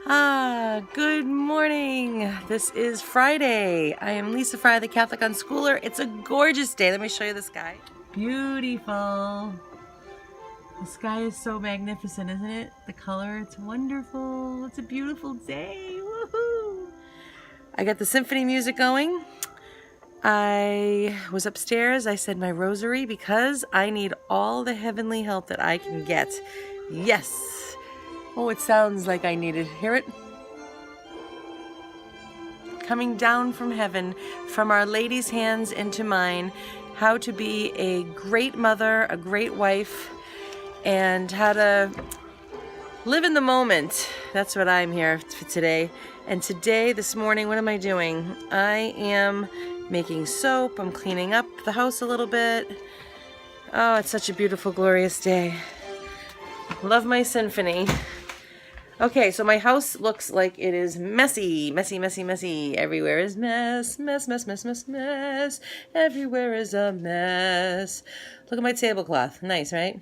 Good morning. This is Friday. I am Lisa Fry, the Catholic Unschooler. It's a gorgeous day. Let me show you the sky. Beautiful. The sky is so magnificent, isn't it? The color, it's wonderful. It's a beautiful day. Woohoo! I got the symphony music going. I was upstairs. I said my rosary because I need all the heavenly help that I can get. Yes. Oh, it sounds like I need it. Hear it? Coming down from heaven, from Our Lady's hands into mine, how to be a great mother, a great wife, and how to live in the moment. That's what I'm here for today. And today, this morning, what am I doing? I am making soap. I'm cleaning up the house a little bit. Oh, it's such a beautiful, glorious day. Love my symphony. Okay, so my house looks like it is messy, messy, messy, messy. Everywhere is mess, mess, mess, mess, mess, mess. Everywhere is a mess. Look at my tablecloth. Nice, right?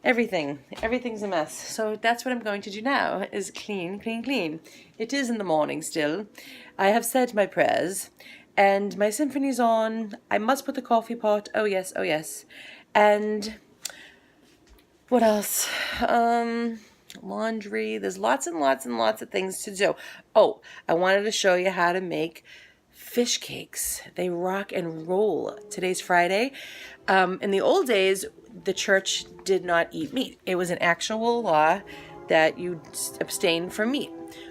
Everything's a mess. So that's what I'm going to do now, is clean, clean, clean. It is in the morning still. I have said my prayers, and my symphony's on. I must put the coffee pot. Oh yes, oh yes. And what else? Laundry. There's lots and lots and lots of things to do. Oh, I wanted to show you how to make fish cakes. They rock and roll. Today's Friday. In the old days, the church did not eat meat. It was an actual law that you abstain from meat.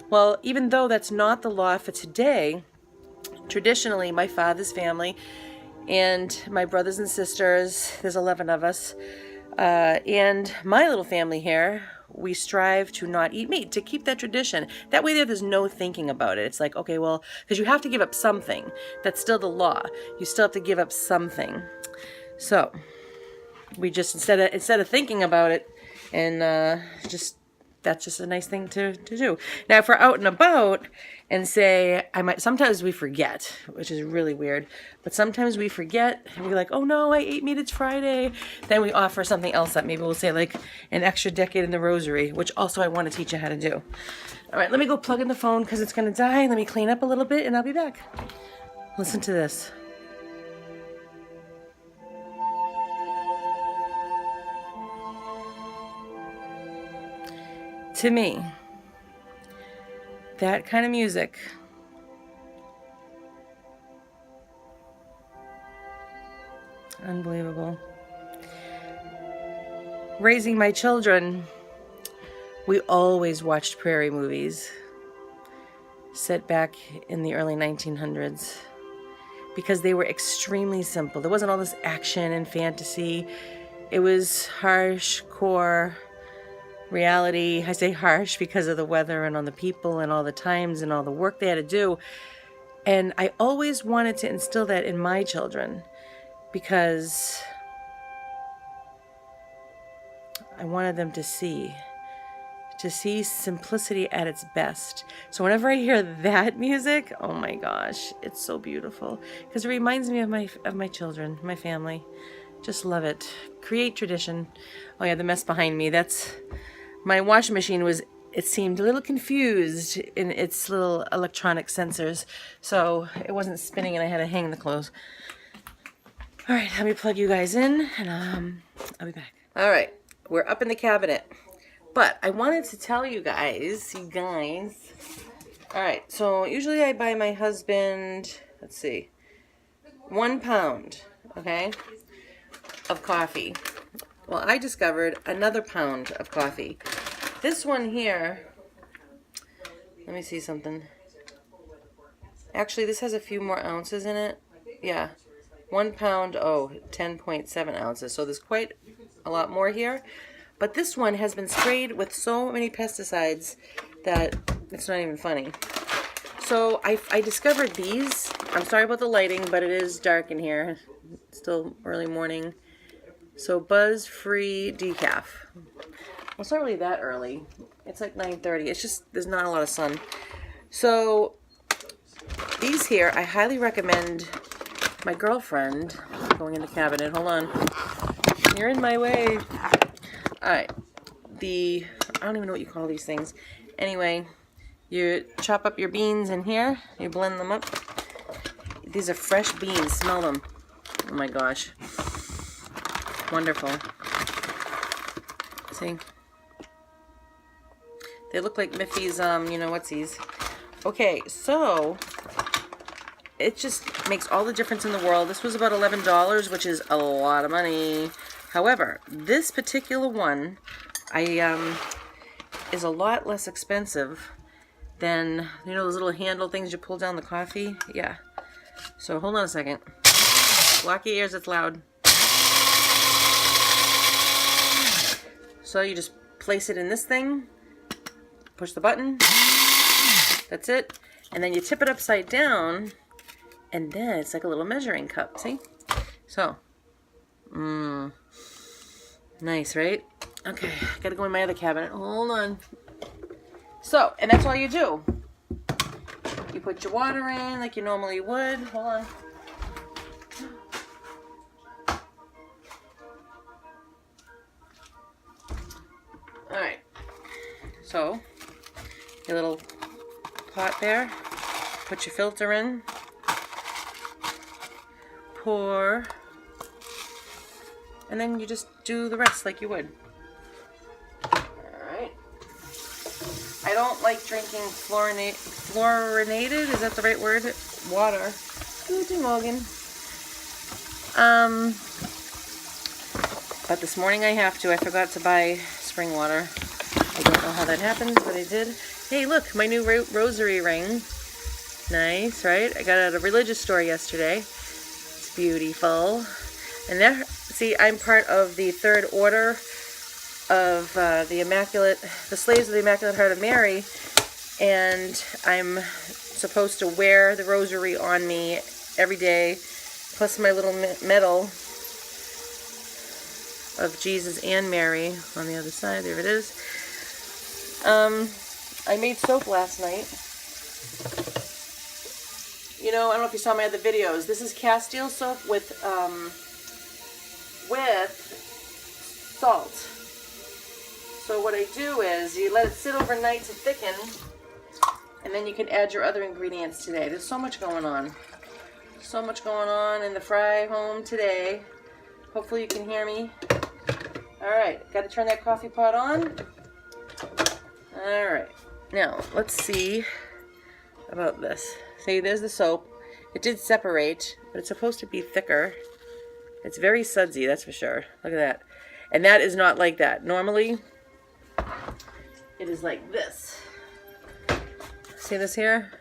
Well, even though that's not the law for today, traditionally my father's family and my brothers and sisters, there's 11 of us, and my little family here, we strive to not eat meat, to keep that tradition. That way there's no thinking about it. It's like, okay, well, because you have to give up something. That's still the law. You still have to give up something. So we just, instead of thinking about it, and that's just a nice thing to do. Now, if we're out and about and say, sometimes we forget, which is really weird, but sometimes we forget and we're like, oh no, I ate meat, it's Friday. Then we offer something else up. Maybe we'll say like an extra decade in the rosary, which also I want to teach you how to do. All right, let me go plug in the phone because it's going to die. Let me clean up a little bit and I'll be back. Listen to this. To me, that kind of music unbelievable. Raising my children, we always watched prairie movies set back in the early 1900s because they were extremely simple. There wasn't all this action and fantasy. It was harsh, core reality. I say harsh because of the weather and on the people and all the times and all the work they had to do. And I always wanted to instill that in my children because I wanted them to see simplicity at its best. So whenever I hear that music, oh my gosh, it's so beautiful because it reminds me of my children, my family. Just love it. Create tradition. Oh yeah, the mess behind me, that's my washing machine it seemed a little confused in its little electronic sensors, so it wasn't spinning and I had to hang the clothes. All right, let me plug you guys in and I'll be back. All right, we're up in the cabinet, but I wanted to tell you guys. All right, so usually I buy my husband, let's see, 1 pound, okay, of coffee. Well, I discovered another pound of coffee. This one here, let me see something. Actually, this has a few more ounces in it. Yeah, 1 pound, 10.7 ounces. So there's quite a lot more here. But this one has been sprayed with so many pesticides that it's not even funny. So I discovered these. I'm sorry about the lighting, but it is dark in here. It's still early morning. So Buzz Free Decaf. Well, it's not really that early. It's like 9:30. It's just, there's not a lot of sun. So these here, I highly recommend my girlfriend, going in the cabinet, hold on. You're in my way. All right. I don't even know what you call these things. Anyway, You chop up your beans in here. You blend them up. These are fresh beans. Smell them. Oh my gosh. Wonderful. See? They look like Miffy's, you know, what's-these. Okay, so it just makes all the difference in the world. This was about $11, which is a lot of money. However, this particular one, is a lot less expensive than, you know, those little handle things you pull down the coffee. Yeah. So hold on a second. Block your ears, it's loud. So you just place it in this thing, push the button, that's it, and then you tip it upside down, and then it's like a little measuring cup, see? So, nice, right? Okay, gotta go in my other cabinet. Hold on. So, and that's all you do. You put your water in like you normally would. Hold on. Alright. So, your little pot there. Put your filter in. Pour. And then you just do the rest like you would. Alright. I don't like drinking fluorinated, is that the right word? Water. Guten Morgen. But this morning I have to. I forgot to buy spring water. I don't know how that happens, but I did. Hey, look, my new rosary ring. Nice, right? I got it at a religious store yesterday. It's beautiful. And there, see, I'm part of the Third Order of the Slaves of the Immaculate Heart of Mary, and I'm supposed to wear the rosary on me every day, plus my little medal of Jesus and Mary on the other side. There it is. I made soap last night. You know, I don't know if you saw my other videos. This is Castile soap with salt. So what I do is you let it sit overnight to thicken, and then you can add your other ingredients today. There's so much going on. So much going on in the fry home today. Hopefully you can hear me. Alright, got to turn that coffee pot on. Alright, now let's see about this. See, there's the soap. It did separate, but it's supposed to be thicker. It's very sudsy, that's for sure. Look at that. And that is not like that. Normally, it is like this. See this here?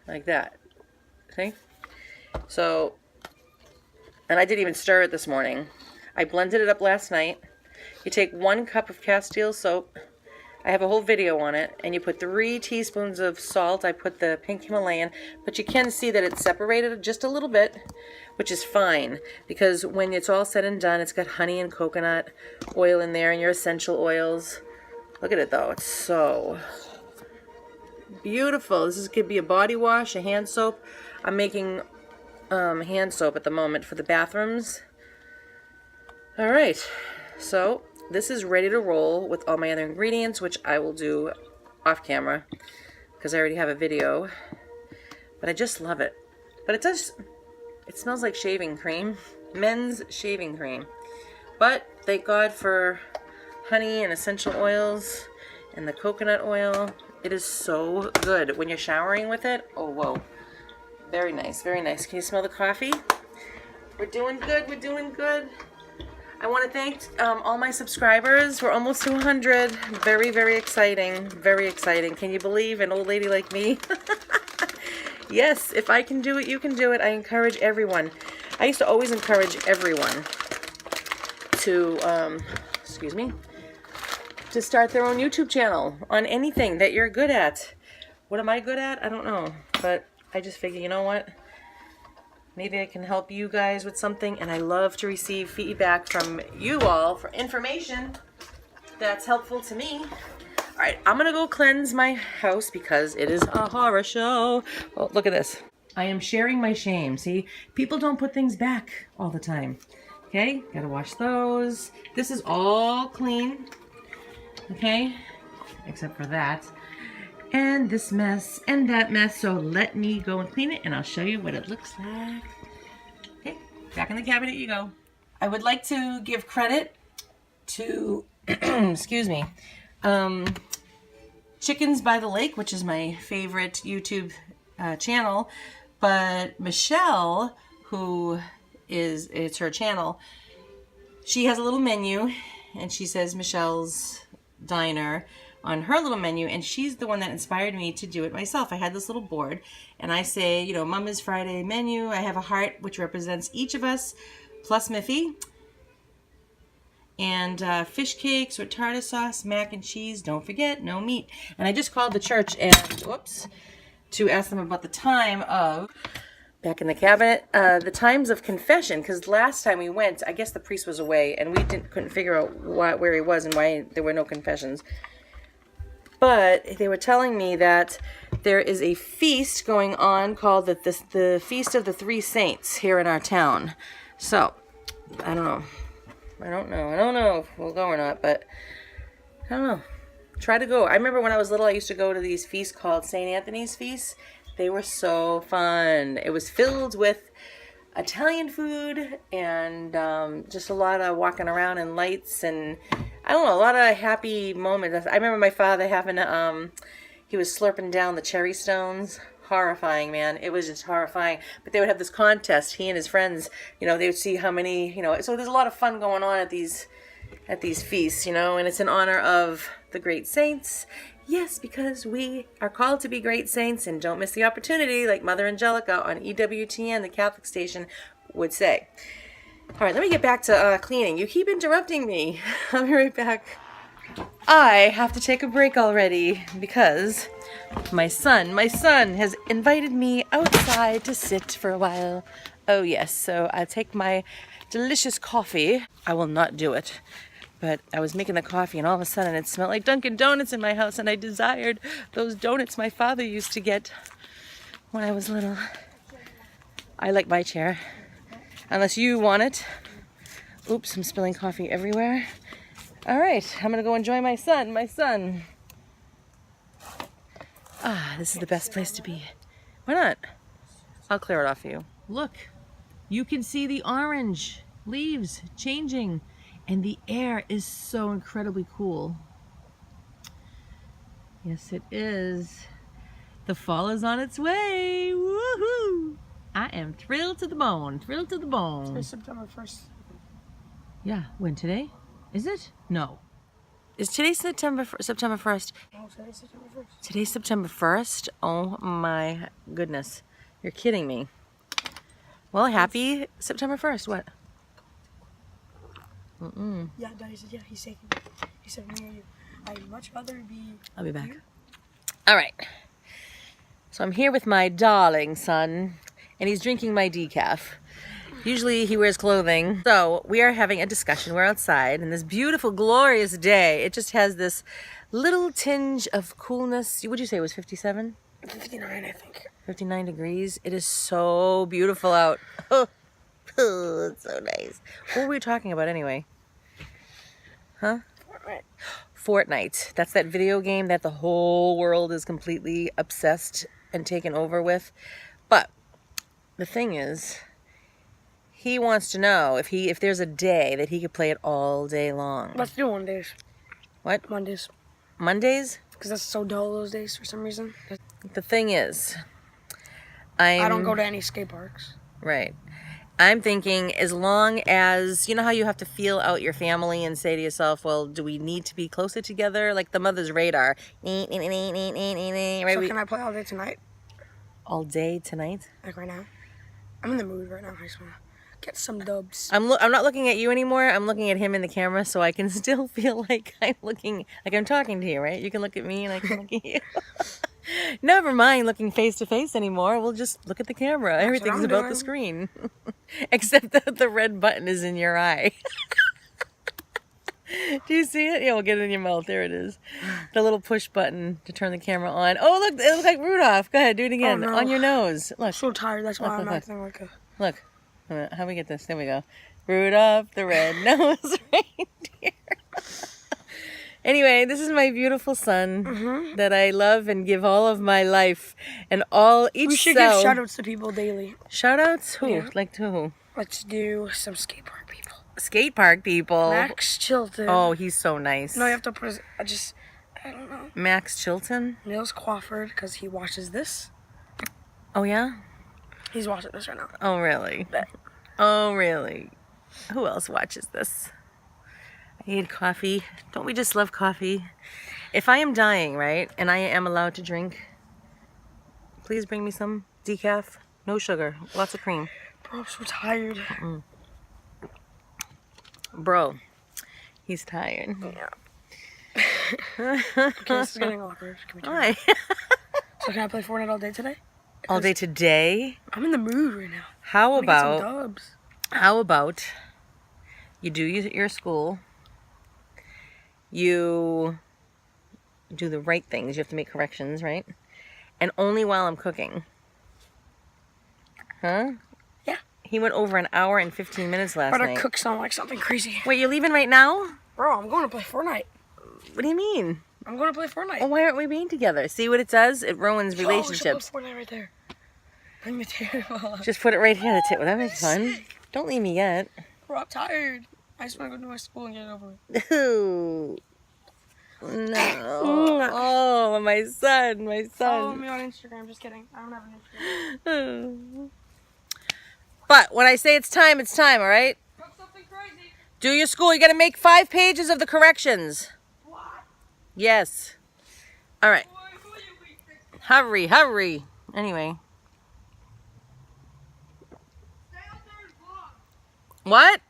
Like that. See? So, and I didn't even stir it this morning. I blended it up last night. You take 1 cup of Castile soap. I have a whole video on it. And you put 3 teaspoons of salt. I put the pink Himalayan. But you can see that it's separated just a little bit, which is fine. Because when it's all said and done, it's got honey and coconut oil in there and your essential oils. Look at it though. It's so beautiful. This could be a body wash, a hand soap. I'm making hand soap at the moment for the bathrooms. Alright. So, this is ready to roll with all my other ingredients, which I will do off camera because I already have a video. But I just love it. But it smells like shaving cream. Men's shaving cream. But thank God for honey and essential oils and the coconut oil. It is so good. When you're showering with it, oh, whoa. Very nice, very nice. Can you smell the coffee? We're doing good, we're doing good. I want to thank all my subscribers. We're almost to 100. Very, very exciting. Very exciting. Can you believe an old lady like me? Yes, if I can do it, you can do it. I encourage everyone. I used to always encourage everyone to, excuse me, to start their own YouTube channel on anything that you're good at. What am I good at? I don't know. But I just figure, you know what? Maybe I can help you guys with something, and I love to receive feedback from you all for information that's helpful to me. All right, I'm gonna go cleanse my house because it is a horror show. Oh, look at this. I am sharing my shame. See, people don't put things back all the time. Okay, gotta wash those. This is all clean. Okay, except for that. And this mess and that mess. So let me go and clean it and I'll show you what it looks like. Okay, back in the cabinet you go. I would like to give credit to, excuse me, Chickens by the Lake, which is my favorite YouTube channel. But Michelle, it's her channel, she has a little menu and she says Michelle's Diner on her little menu, and she's the one that inspired me to do it myself. I had this little board and I say, you know, Mama's Friday menu. I have a heart which represents each of us plus Miffy, and fish cakes with tartar sauce, mac and cheese, don't forget, no meat. And I just called the church and, whoops, to ask them about the time of, back in the cabinet, the times of confession, because last time we went, I guess the priest was away and we couldn't figure out where he was and why there were no confessions. But they were telling me that there is a feast going on called the Feast of the Three Saints here in our town. So, I don't know if we'll go or not, but I don't know. Try to go. I remember when I was little, I used to go to these feasts called St. Anthony's Feasts. They were so fun. It was filled with Italian food and just a lot of walking around and lights and, I don't know, a lot of happy moments. I remember my father having he was slurping down the cherry stones. Horrifying, man. It was just horrifying. But they would have this contest. He and his friends, you know, they would see how many, you know. So there's a lot of fun going on at these feasts, you know, and it's in honor of the great saints. Yes, because we are called to be great saints, and don't miss the opportunity, like Mother Angelica on EWTN, the Catholic station, would say. All right, let me get back to cleaning. You keep interrupting me. I'll be right back. I have to take a break already because my son has invited me outside to sit for a while. Oh yes, so I'll take my delicious coffee. I will not do it, but I was making the coffee and all of a sudden it smelled like Dunkin' Donuts in my house, and I desired those donuts my father used to get when I was little. I like my chair, unless you want it. Oops, I'm spilling coffee everywhere. All right, I'm gonna go enjoy my son. Ah, this is the best place to be. Why not? I'll clear it off for you. Look, you can see the orange leaves changing, and the air is so incredibly cool. Yes, it is. The fall is on its way. Woohoo! I am thrilled to the bone. It's September 1st. Yeah, when today? Is it? No. Is today September 1st? No, today's September 1st. Today's September 1st? Oh my goodness. You're kidding me. Well, happy September 1st. What? Yeah, Daddy said, yeah, he's taking me. He said, me or you. I'd much rather be... I'll be back. You. All right. So I'm here with my darling son, and he's drinking my decaf. Usually he wears clothing. So we are having a discussion. We're outside in this beautiful, glorious day. It just has this little tinge of coolness. Would you say it was 57? 59, I think. 59 degrees. It is so beautiful out. Oh, it's so nice. What were we talking about anyway? Huh? Fortnite. That's that video game that the whole world is completely obsessed and taken over with. But the thing is, he wants to know if there's a day that he could play it all day long. Let's do Mondays. What? Mondays. Mondays? Because that's so dull those days for some reason. The thing is, I don't go to any skate parks. Right. I'm thinking as long as, you know how you have to feel out your family and say to yourself, well, do we need to be closer together? Like the mother's radar. Right? So can I play all day tonight? All day tonight? Like right now? I'm in the mood right now. I just want to get some dubs. I'm not looking at you anymore. I'm looking at him in the camera so I can still feel like I'm talking to you, right? You can look at me and I can look at you. Never mind looking face to face anymore. We'll just look at the camera. That's Everything's about the screen. Except that the red button is in your eye. Do you see it? Yeah, we'll get it in your mouth. There it is. The little push button to turn the camera on. Oh, look, it looks like Rudolph. Go ahead, do it again. Oh, no. On your nose. Look. I'm so tired. That's why I'm acting like a... Look. How do we get this? There we go. Rudolph the red-nosed reindeer. Anyway, this is my beautiful son that I love and give all of my life and all each We should cell. give shout outs to people daily. Shout outs? Who? Yeah. Like to who? Let's do some skate park people. Skate park people. Max Chilton. Oh, he's so nice. No, you have to put his, I don't know. Max Chilton? Nils Crawford, because he watches this. Oh, yeah? He's watching this right now. Oh, really? Bet. Oh, really? Who else watches this? I need coffee. Don't we just love coffee? If I am dying, right, and I am allowed to drink, please bring me some decaf. No sugar. Lots of cream. Bro, I'm so tired. Bro, he's tired. Yeah. Okay, this is getting awkward. Can we do Why? So can I play Fortnite all day today? All day today? I'm in the mood right now. How Let me get some about... dubs. How about you do your school, you do the right things, you have to make corrections, right? And only while I'm cooking. Huh? Yeah. He went over an hour and 15 minutes last Better night. cook sound like something crazy. Wait, you're leaving right now? Bro, I'm going to play Fortnite. What do you mean? I'm going to play Fortnite. Well, why aren't we being together? See what it does? It ruins Yo, relationships. Fortnite right there. Bring me table. Just put it right here. Well, that makes fun. Don't leave me yet. Bro, I'm tired. I just want to go to my school and get it over with. Ooh. No. Oh, my son, my Follow son. me on Instagram. Just kidding. I don't have an Instagram. But when I say it's time, all right? Cook something crazy. Do your school. You got to make 5 pages of the corrections. What? Yes. All right. Boy, who are you weak? Hurry, hurry. Anyway. Stay out there and vlog. What?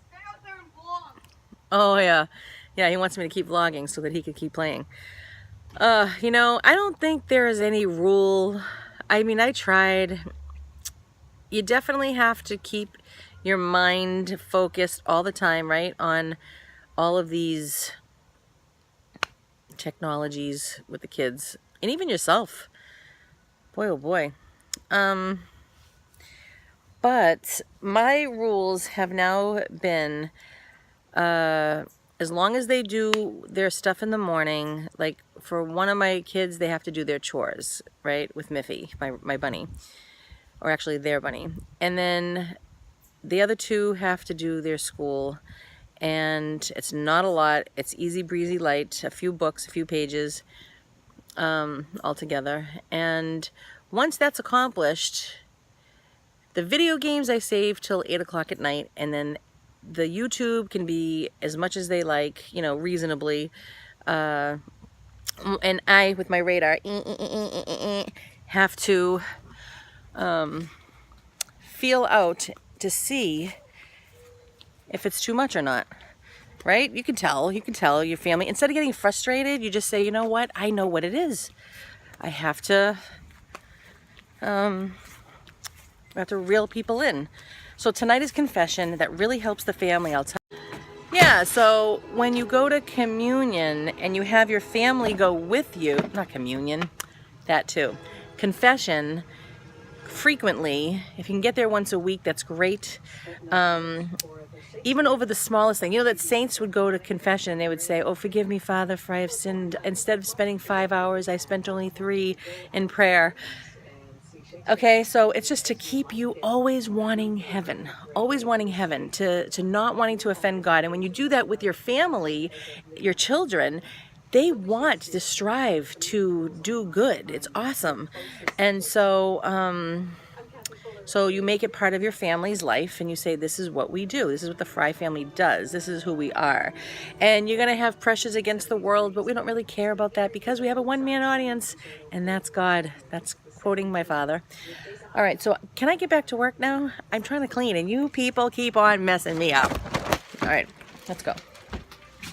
Stay out there and vlog. Oh, yeah. Yeah, he wants me to keep vlogging so that he can keep playing. You know, I don't think there is any rule. I mean, I tried. You definitely have to keep your mind focused all the time, right? On all of these technologies with the kids. And even yourself. Boy, oh boy. But my rules have now been... as long as they do their stuff in the morning, like for one of my kids, they have to do their chores, right? With Miffy, my bunny. Or actually their bunny. And then the other 2 have to do their school. And it's not a lot. It's easy breezy light. A few books, a few pages all together. And once that's accomplished, the video games I save till 8 o'clock at night. And then the YouTube can be as much as they like, you know, reasonably. And I, with my radar, have to feel out to see if it's too much or not. Right? You can tell your family. Instead of getting frustrated, you just say, you know what? I know what it is. I have to reel people in. So tonight is confession. That really helps the family, I'll tell you. Yeah, so when you go to communion and you have your family go with you, not communion, that too, confession, frequently, if you can get there once a week, that's great. Even over the smallest thing. You know that saints would go to confession and they would say, oh, forgive me, Father, for I have sinned. Instead of spending 5 hours, I spent only 3 in prayer. Okay, so it's just to keep you always wanting heaven, to not wanting to offend God. And when you do that with your family, your children, they want to strive to do good. It's awesome. And so, so you make it part of your family's life and you say, this is what we do. This is what the Fry family does. This is who we are. And you're going to have pressures against the world, but we don't really care about that because we have a one-man audience and that's God. That's quoting my father. All right, so can I get back to work now? I'm trying to clean and you people keep on messing me up. All right, let's go.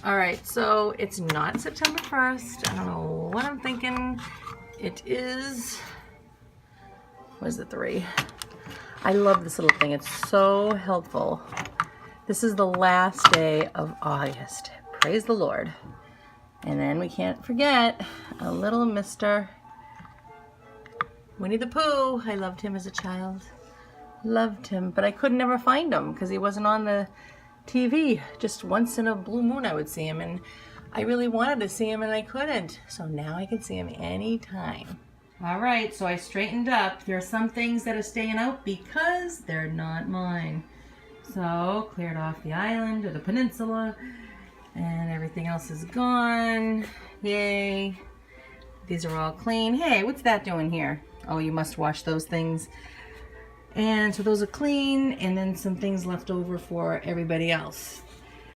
All right, so it's not September 1st. I don't know what I'm thinking. It is, what is the 3? I love this little thing. It's so helpful. This is the last day of August. Praise the Lord. And then we can't forget a little Mr. Winnie the Pooh. I loved him as a child. Loved him, but I could never find him because he wasn't on the TV. Just once in a blue moon I would see him. And I really wanted to see him and I couldn't. So now I can see him anytime. All right, so I straightened up. There are some things that are staying out because they're not mine. So cleared off the island or the peninsula and everything else is gone. Yay. These are all clean. Hey, what's that doing here? Oh, you must wash those things. And so those are clean, and then some things left over for everybody else.